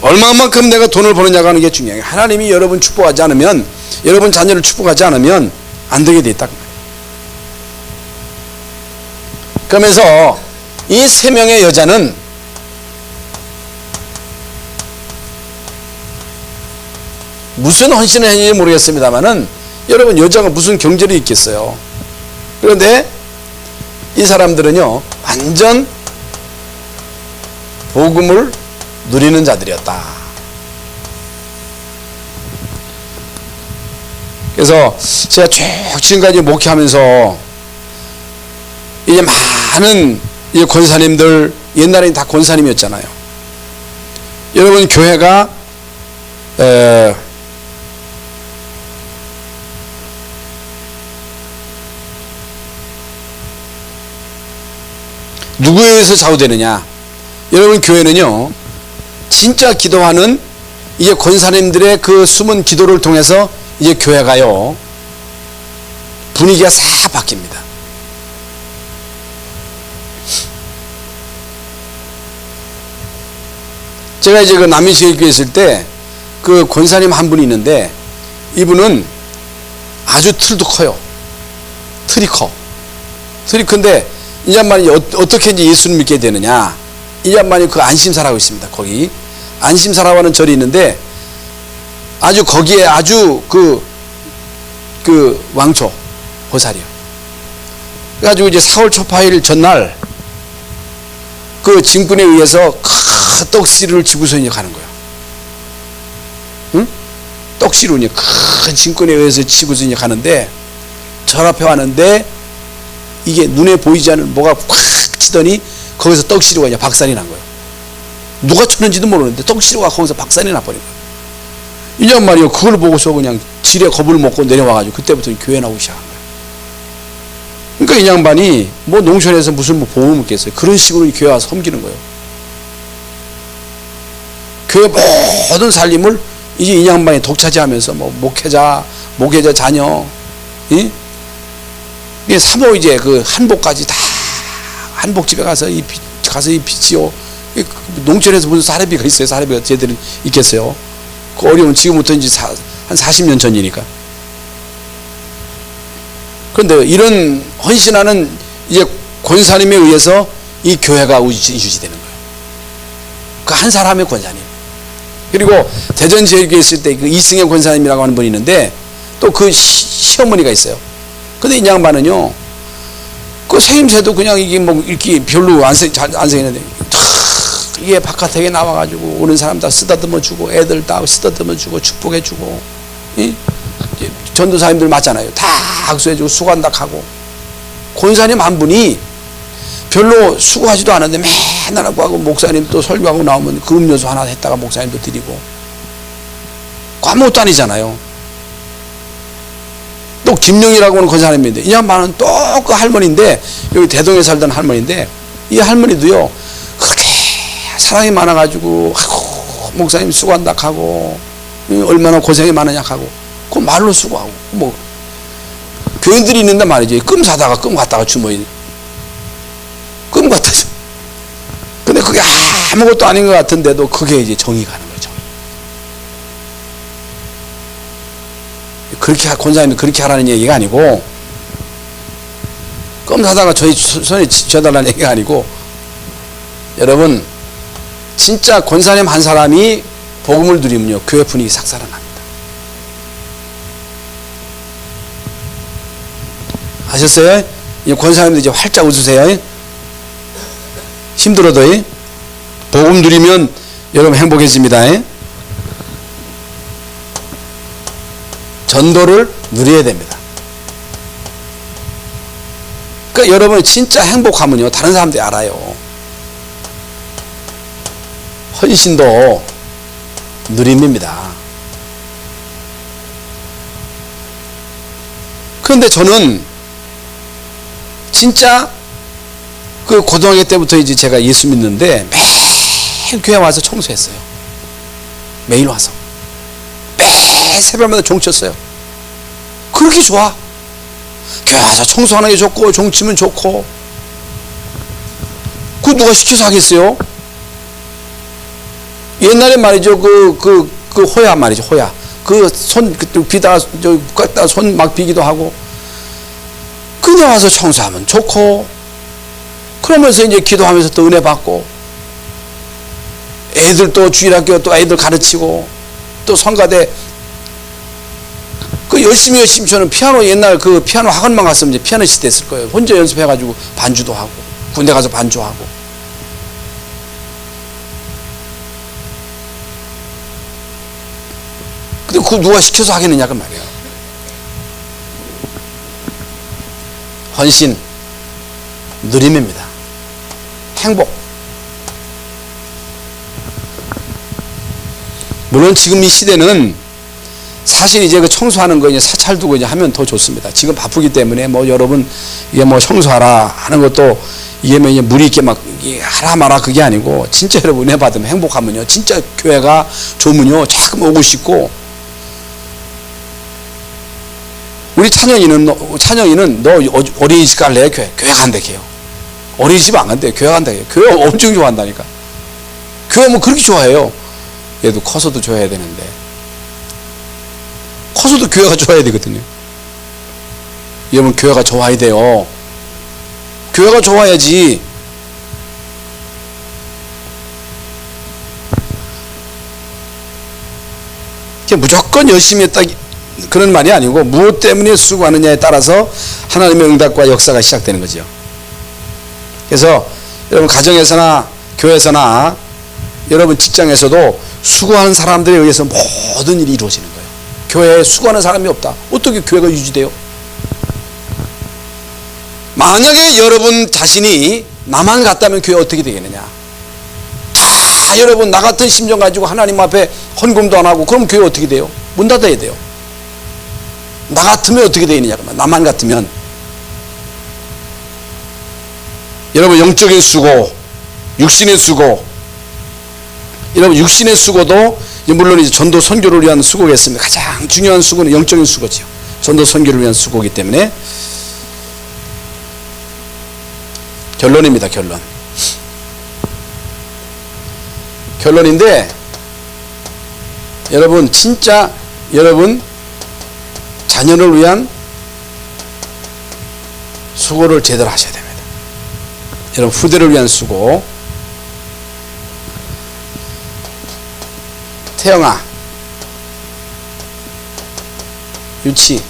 얼마만큼 내가 돈을 버느냐가 하는 게 중요해요. 하나님이 여러분 축복하지 않으면 여러분 자녀를 축복하지 않으면 안 되게 돼 있다. 그러면서 이 3명의 여자는 무슨 헌신을 했는지 모르겠습니다만은 여러분 여자가 무슨 경제를 있겠어요. 그런데 이 사람들은요 완전 복음을 누리는 자들이었다. 그래서 제가 쭉 지금까지 목회하면서 이제 많은 이제 권사님들 옛날에는 다 권사님이었잖아요. 여러분 교회가 누구에 의해서 좌우되느냐? 여러분 교회는요 진짜 기도하는 이제 권사님들의 그 숨은 기도를 통해서 이제 교회가요 분위기가 싹 바뀝니다. 제가 이제 그 남인시교회 있을 때 그 권사님 한 분이 있는데 이분은 아주 틀도 커요. 틀이 커. 틀이 큰데 이 양반이 어떻게 이제 예수를 믿게 되느냐? 이 양반이 그 안심사라고 있습니다. 거기 안심사라고 하는 절이 있는데 아주 거기에 아주 그 왕초 보살이요. 그래가지고 이제 4월 초파일 전날 그 진군에 의해서 큰 떡시루를 지고서 이제 가는 거예요. 응? 떡시루 큰 진군에 의해서 지고서 이제 가는데 절 앞에 왔는데 이게 눈에 보이지 않는 뭐가 콱 치더니 거기서 떡시루가 이제 박살이 난 거예요. 누가 쳤는지도 모르는데 떡시루가 거기서 박살이 나버린 거예요. 이 양반이요, 그걸 보고서 그냥 지레 겁을 먹고 내려와가지고 그때부터 교회 나오기 시작한 거예요. 그러니까 이 양반이 뭐 농촌에서 무슨 뭐 보험을 깼어요. 그런 식으로 이 교회 와서 섬기는 거예요. 교회 모든 살림을 이제 이 양반이 독차지하면서 뭐 목회자 자녀, 이 사모 이제 그 한복까지 다 한복집에 가서 이 빚이요. 농촌에서 무슨 사례비가 있어요. 사례비가 제대로 있겠어요. 그 어려운 지금부터 이제 한 40년 전이니까. 그런데 이런 헌신하는 이제 권사님에 의해서 이 교회가 유지되는 거예요. 그 한 사람의 권사님. 그리고 대전 지역에 있을 때 그 이승혜 권사님이라고 하는 분이 있는데 또 그 시어머니가 있어요. 근데 이 양반은요, 그 생임새도 그냥 이게 뭐 이렇게 별로 안 생겼는데 이게 바깥에 나와가지고 오는 사람 다 쓰다듬어 주고 애들 다 쓰다듬어 주고 축복해 주고, 전도사님들 맞잖아요. 다 악수해 주고 수고한다 하고. 권사님 한 분이 별로 수고하지도 않았는데 맨날 하고 목사님 또 설교하고 나오면 그 음료수 하나 했다가 목사님도 드리고. 아무것도 아니잖아요. 또 김영이라고 하는 권사님인데 이 양반은 또 그 할머니인데 여기 대동에 살던 할머니인데 이 할머니도요 그렇게 사랑이 많아가지고 아이고 목사님 수고한다 하고 얼마나 고생이 많으냐 하고 그 말로 수고하고 뭐 교인들이 있는데 말이지 끔 사다가 끔 갖다가 주머니 끔 갖다 줘. 근데 그게 아무것도 아닌 것 같은데도 그게 이제 정이 가는 거죠. 그렇게 권사님이 그렇게 하라는 얘기가 아니고 껌 사다가 저희 손에 쥐어달라는 얘기가 아니고 여러분 진짜 권사님 한 사람이 복음을 누리면요 교회 분위기 싹 살아납니다. 아셨어요? 이 권사님들 이제 활짝 웃으세요. 힘들어도 복음 누리면 여러분 행복해집니다. 전도를 누려야 됩니다. 그러니까 여러분이 진짜 행복하면요 다른 사람들이 알아요. 헌신도 누림입니다. 그런데 저는 진짜 그 고등학교 때부터 이제 제가 예수 믿는데 매일 교회 와서 청소했어요. 매일 와서 매일 새벽마다 종 쳤어요. 그렇게 좋아. 교회 와서 청소하는 게 좋고 종 치면 좋고. 그거 누가 시켜서 하겠어요? 옛날에 말이죠 그 호야 말이죠 호야 그 손 비다가 손 막 비기도 하고 그냥 와서 청소하면 좋고 그러면서 이제 기도하면서 또 은혜 받고 애들 또 주일학교 또 애들 가르치고 또 성가대 그 열심히 저는 피아노 옛날 그 피아노 학원만 갔으면 이제 피아니스트 됐을 거예요. 혼자 연습해가지고 반주도 하고 군대 가서 반주하고. 근데 그거 누가 시켜서 하겠느냐 그 말이에요. 헌신 누림입니다. 행복. 물론 지금 이 시대는 사실 이제 그 청소하는 거 이제 사찰 두고 이제 하면 더 좋습니다. 지금 바쁘기 때문에 뭐 여러분 이게 뭐 청소하라 하는 것도 이게 뭐 무리 있게 막 하라 마라 그게 아니고 진짜 여러분 은혜 받으면 행복하면요 진짜 교회가 좋으면요 자꾸 오고 싶고. 우리 찬영이는 너 어린이집 갈래? 교회 간대 걔요. 어린이집 안 간대. 교회 간다. 교회 엄청 좋아한다니까. 교회 뭐 그렇게 좋아해요. 얘도 커서도 좋아해야 되는데. 커서도 교회가 좋아야 되거든요. 여러분 교회가 좋아야 돼요. 교회가 좋아야지. 무조건 열심히 했다 그런 말이 아니고 무엇 때문에 수고하느냐에 따라서 하나님의 응답과 역사가 시작되는 거죠. 그래서 여러분 가정에서나 교회에서나 여러분 직장에서도 수고하는 사람들에 의해서 모든 일이 이루어지는 거예요. 교회에 수고하는 사람이 없다. 어떻게 교회가 유지돼요? 만약에 여러분 자신이 나만 같다면 교회 어떻게 되겠느냐? 다 여러분 나 같은 심정 가지고 하나님 앞에 헌금도 안 하고 그럼 교회 어떻게 돼요? 문 닫아야 돼요. 나 같으면 어떻게 되느냐? 나만 같으면 여러분 영적인 수고, 육신의 수고, 여러분 육신의 수고도 물론 이제 전도 선교를 위한 수고겠습니다. 가장 중요한 수고는 영적인 수고지요. 전도 선교를 위한 수고이기 때문에 결론입니다. 결론인데 여러분 진짜 여러분 자녀를 위한 수고를 제대로 하셔야 됩니다. 여러분 후대를 위한 수고. 태영아, 유치,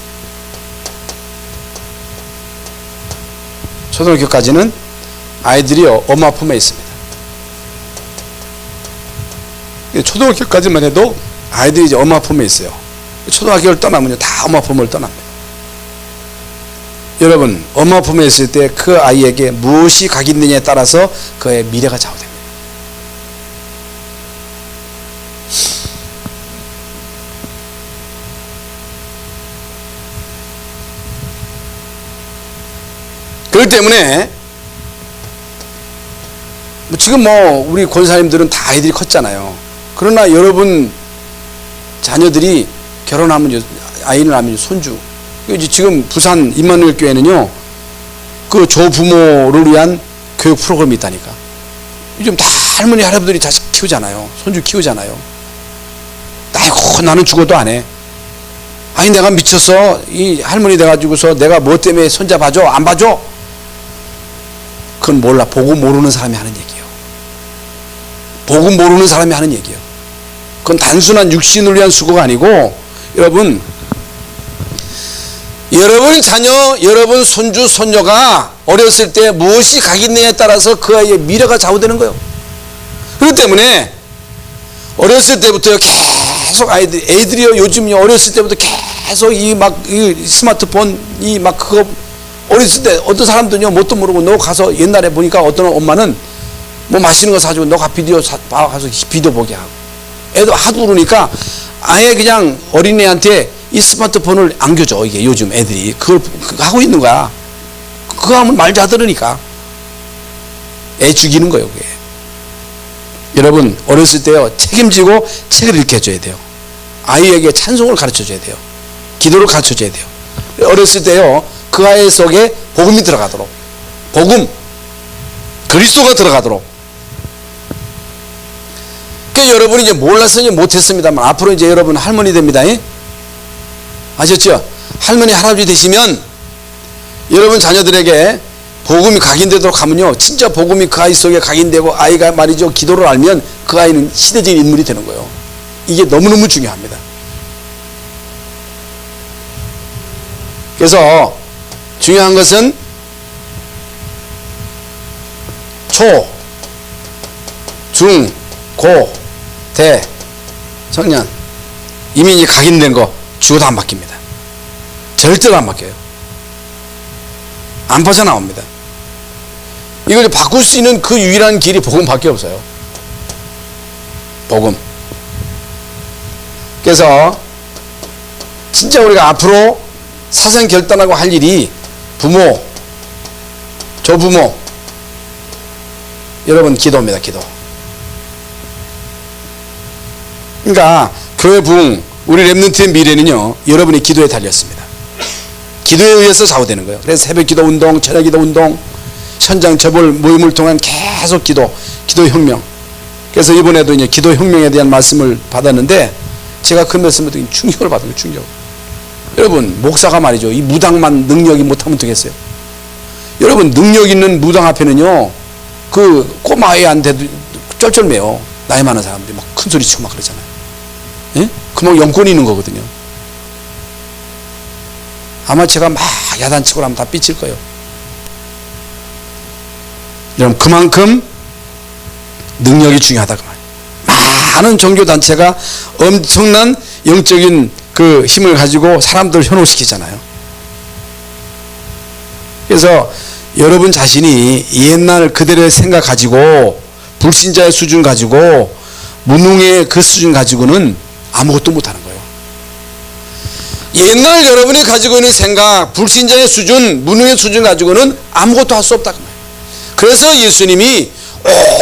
초등학교까지는 아이들이 엄마 품에 있습니다. 초등학교까지만 해도 아이들이 이제 엄마 품에 있어요. 초등학교를 떠나면요 다 엄마 품을 떠납니다. 여러분 엄마 품에 있을 때 그 아이에게 무엇이 각있느냐에 따라서 그의 미래가 좌우됩니다. 그렇기 때문에 지금 우리 권사님들은 다 아이들이 컸잖아요. 그러나 여러분 자녀들이 결혼하면 아이를 낳으면 손주. 지금 부산 임마누엘 교회는요 그 조부모를 위한 교육 프로그램이 있다니까. 요즘 다 할머니 할아버지들이 자식 키우잖아요. 손주 키우잖아요. 아이고 나는 죽어도 안 해. 아니 내가 미쳐서 이 할머니 돼가지고서 내가 뭐 때문에 손자 봐줘 안 봐줘? 그건 몰라. 보고 모르는 사람이 하는 얘기예요. 보고 모르는 사람이 하는 얘기예요. 그건 단순한 육신을 위한 수고가 아니고 여러분 자녀, 여러분 손주, 손녀가 어렸을 때 무엇이 각있느냐에 따라서 그 아이의 미래가 좌우되는 거예요. 그렇기 때문에 어렸을 때부터 계속 애들이요 요즘 어렸을 때부터 계속 이 스마트폰 그거 어렸을 때 어떤 사람들은요 뭣도 모르고 너 가서 옛날에 보니까 어떤 엄마는 뭐 맛있는 거 사주고 너가 비디오 가서 비디오 보게 하고 애도 하도 그러니까 아예 그냥 어린애한테 이 스마트폰을 안겨줘. 이게 요즘 애들이 그걸 하고 있는 거야. 그거 하면 말 잘 들으니까 애 죽이는 거예요. 그게. 여러분 어렸을 때요 책임지고 책을 읽혀줘야 돼요. 아이에게 찬송을 가르쳐줘야 돼요. 기도를 가르쳐줘야 돼요. 어렸을 때요 그 아이 속에 복음이 들어가도록 복음 그리스도가 들어가도록. 그러니까 여러분이 이제 몰라서 이제 못했습니다만 앞으로 이제 여러분 할머니 됩니다. 아셨죠? 할머니 할아버지 되시면 여러분 자녀들에게 복음이 각인되도록 하면요 진짜 복음이 그 아이 속에 각인되고 아이가 말이죠 기도를 알면 그 아이는 시대적인 인물이 되는 거예요. 이게 너무너무 중요합니다. 그래서 중요한 것은 초, 중, 고, 대, 청년 이미 이제 각인된 거 죽어도 안 바뀝니다. 절대로 안 바뀌어요. 안 빠져나옵니다. 이걸 바꿀 수 있는 그 유일한 길이 복음밖에 없어요. 복음. 그래서 진짜 우리가 앞으로 사생 결단하고 할 일이 부모, 조부모 여러분 기도입니다. 기도. 그러니까 교회 부흥 우리 렘넌트의 미래는요 여러분의 기도에 달렸습니다. 기도에 의해서 좌우되는 거예요. 그래서 새벽기도 운동, 저녁기도 운동, 현장 저볼 모임을 통한 계속 기도혁명. 그래서 이번에도 이제 기도혁명에 대한 말씀을 받았는데 제가 그 말씀을 듣고 충격을 받은 거예요. 충격. 여러분 목사가 말이죠 이 무당만 능력이 못하면 되겠어요? 여러분 능력 있는 무당 앞에는요 그 꼬마애한테도 쩔쩔매요. 나이 많은 사람들이 막 큰 소리 치고 막 그러잖아요. 예? 그만 영권이 있는 거거든요. 아마 제가 막 야단치고 하면 다 삐칠 거예요. 여러분 그만큼 능력이 중요하다 그 말이에요. 많은 종교단체가 엄청난 영적인 그 힘을 가지고 사람들을 현혹시키잖아요. 그래서 여러분 자신이 옛날 그대로의 생각 가지고 불신자의 수준 가지고 무능의 그 수준 가지고는 아무것도 못하는 거예요. 옛날 여러분이 가지고 있는 생각, 불신자의 수준, 무능의 수준 가지고는 아무것도 할 수 없다. 그래서 예수님이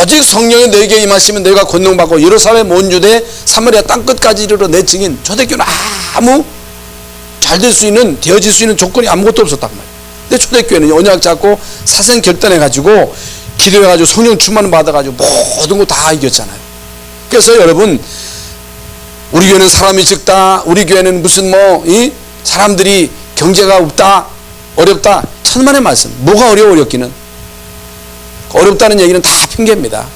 오직 성령이 너에게 임하시면 너희가 권능받고 예루살렘 온 유대 사마리아 땅끝까지 이르러 내 증인. 초대교회는 아무 잘 될 수 있는, 되어질 수 있는 조건이 아무것도 없었단 말이에요. 근데 초대교회는 언약 잡고 사생 결단해가지고 기도해가지고 성령 충만 받아가지고 모든 거 다 이겼잖아요. 그래서 여러분, 우리 교회는 사람이 적다, 우리 교회는 무슨 사람들이 경제가 없다, 어렵다, 천만의 말씀. 뭐가 어렵기는? 어렵다는 얘기는 다 핑계입니다.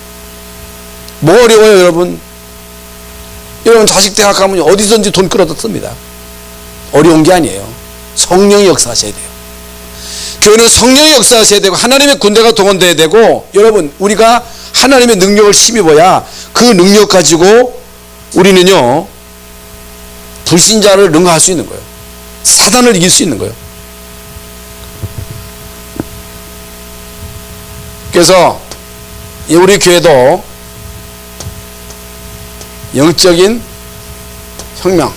뭐 어려워요, 여러분? 여러분 자식 대학 가면 어디든지 돈 끌어다 씁니다. 어려운 게 아니에요. 성령이 역사하셔야 돼요. 교회는 성령이 역사하셔야 되고 하나님의 군대가 동원돼야 되고, 여러분 우리가 하나님의 능력을 힘입어야 그 능력 가지고 우리는요 불신자를 능가할 수 있는 거예요. 사단을 이길 수 있는 거예요. 그래서 우리 교회도 영적인 혁명,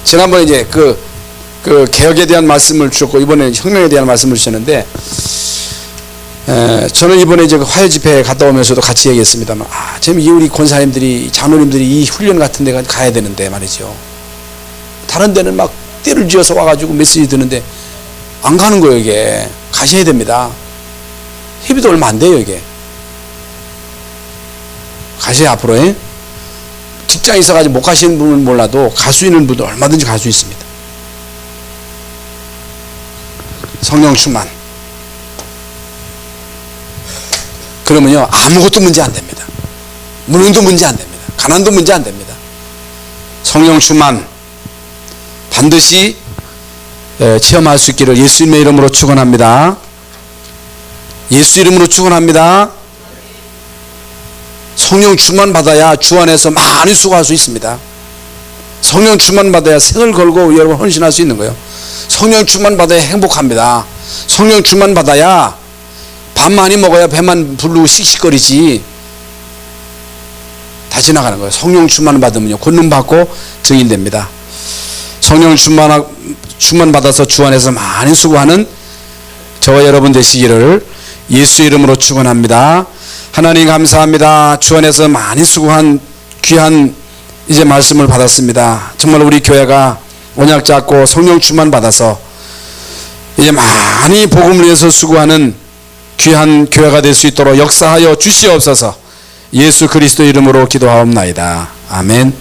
지난번에 이제 그 개혁에 대한 말씀을 주셨고 이번에 혁명에 대한 말씀을 주셨는데, 저는 이번에 이제 화요 집회에 갔다 오면서도 같이 얘기했습니다만, 지금 우리 권사님들이, 장로님들이 이 훈련 같은 데 가야 되는데 말이죠. 다른 데는 막 때를 지어서 와가지고 메시지 듣는데 안 가는 거예요. 이게 가셔야 됩니다. 회비도 얼마 안 돼요. 이게 가셔야 앞으로 직장에 있어가지고 못 가시는 분은 몰라도 갈 수 있는 분도 얼마든지 갈 수 있습니다. 성령 충만. 그러면요 아무것도 문제 안 됩니다. 무능도 문제 안 됩니다. 가난도 문제 안 됩니다. 성령 충만 반드시 체험할 수 있기를 예수님의 이름으로 축원합니다. 예수 이름으로 축원합니다. 성령 충만 받아야 주 안에서 많이 수고할 수 있습니다. 성령 충만 받아야 생을 걸고 여러분 헌신할 수 있는 거예요. 성령 충만 받아야 행복합니다. 성령 충만 받아야 밥 많이 먹어야 배만 부르고 씩씩거리지 다 지나가는 거예요. 성령 충만 받으면요 권능 받고 증인됩니다. 성령 충만 받아서 주 안에서 많이 수고하는 저와 여러분 되시기를 예수 이름으로 축원합니다. 하나님 감사합니다. 주 안에서 많이 수고한 귀한 이제 말씀을 받았습니다. 정말 우리 교회가 언약 잡고 성령 충만 받아서 이제 많이 복음을 위해서 수고하는 귀한 교회가 될 수 있도록 역사하여 주시옵소서. 예수 그리스도 이름으로 기도하옵나이다. 아멘.